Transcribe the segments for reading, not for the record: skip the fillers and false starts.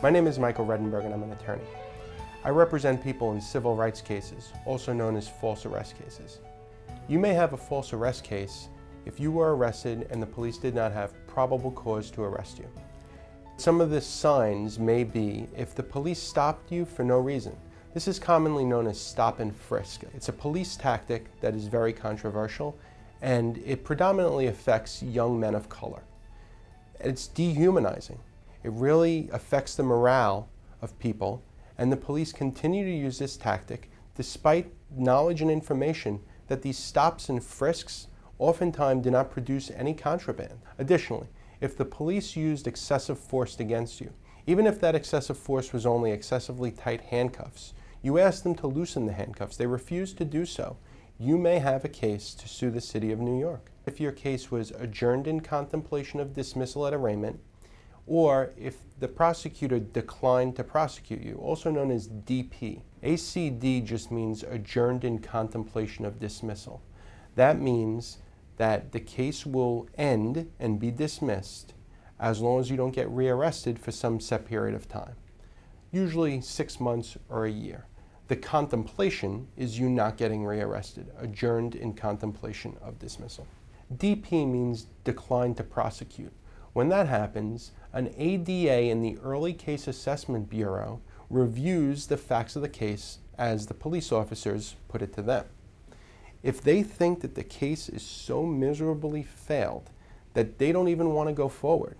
My name is Michael Redenburg and I'm an attorney. I represent people in civil rights cases, also known as false arrest cases. You may have a false arrest case if you were arrested and the police did not have probable cause to arrest you. Some of the signs may be if the police stopped you for no reason. This is commonly known as stop and frisk. It's a police tactic that is very controversial, and it predominantly affects young men of color. It's dehumanizing. It really affects the morale of people, and the police continue to use this tactic despite knowledge and information that these stops and frisks oftentimes do not produce any contraband. Additionally, if the police used excessive force against you, even if that excessive force was only excessively tight handcuffs, you asked them to loosen the handcuffs, they refused to do so, you may have a case to sue the City of New York. If your case was adjourned in contemplation of dismissal at arraignment, or if the prosecutor declined to prosecute you, also known as DP. ACD just means adjourned in contemplation of dismissal. That means that the case will end and be dismissed as long as you don't get rearrested for some set period of time, usually 6 months or a year. The contemplation is you not getting rearrested, adjourned in contemplation of dismissal. DP means decline to prosecute. When that happens, an ADA in the Early Case Assessment Bureau reviews the facts of the case as the police officers put it to them. If they think that the case is so miserably failed that they don't even want to go forward,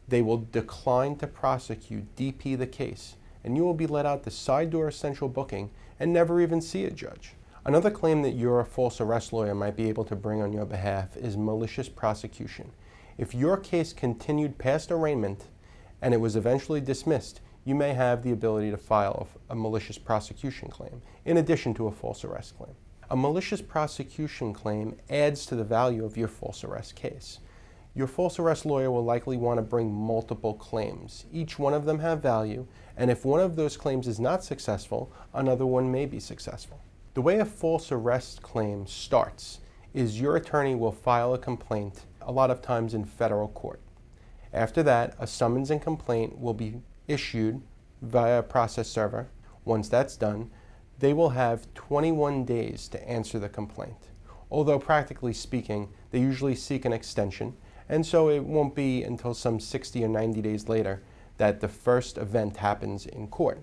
they will decline to prosecute, DP the case, and you will be let out the side door of central booking and never even see a judge. Another claim that your false arrest lawyer might be able to bring on your behalf is malicious prosecution. If your case continued past arraignment and it was eventually dismissed, you may have the ability to file a malicious prosecution claim, in addition to a false arrest claim. A malicious prosecution claim adds to the value of your false arrest case. Your false arrest lawyer will likely want to bring multiple claims. Each one of them have value, and if one of those claims is not successful, another one may be successful. The way a false arrest claim starts is your attorney will file a complaint, a lot of times in federal court. After that, a summons and complaint will be issued via a process server. Once that's done, they will have 21 days to answer the complaint. Although practically speaking, they usually seek an extension, and so it won't be until some 60 or 90 days later that the first event happens in court.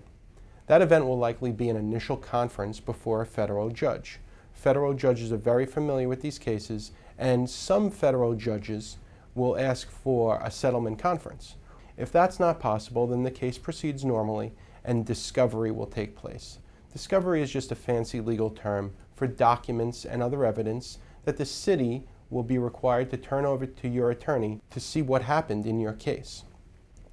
That event will likely be an initial conference before a federal judge. Federal judges are very familiar with these cases, and some federal judges will ask for a settlement conference. If that's not possible, then the case proceeds normally and discovery will take place. Discovery is just a fancy legal term for documents and other evidence that the city will be required to turn over to your attorney to see what happened in your case.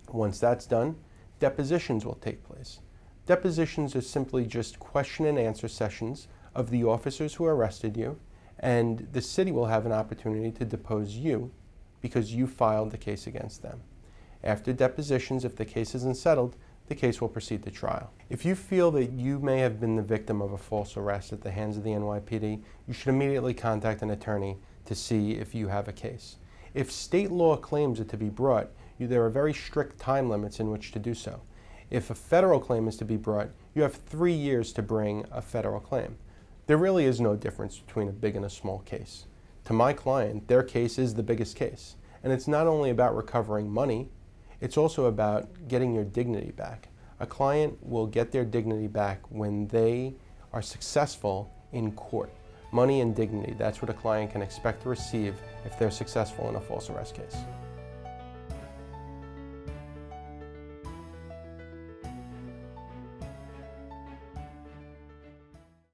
Once that's done, depositions will take place. Depositions are simply just question and answer sessions of the officers who arrested you, and the city will have an opportunity to depose you because you filed the case against them. After depositions, if the case isn't settled, the case will proceed to trial. If you feel that you may have been the victim of a false arrest at the hands of the NYPD, you should immediately contact an attorney to see if you have a case. If state law claims are to be brought, there are very strict time limits in which to do so. If a federal claim is to be brought, you have 3 years to bring a federal claim. There really is no difference between a big and a small case. To my client, their case is the biggest case. And it's not only about recovering money, it's also about getting your dignity back. A client will get their dignity back when they are successful in court. Money and dignity, that's what a client can expect to receive if they're successful in a false arrest case.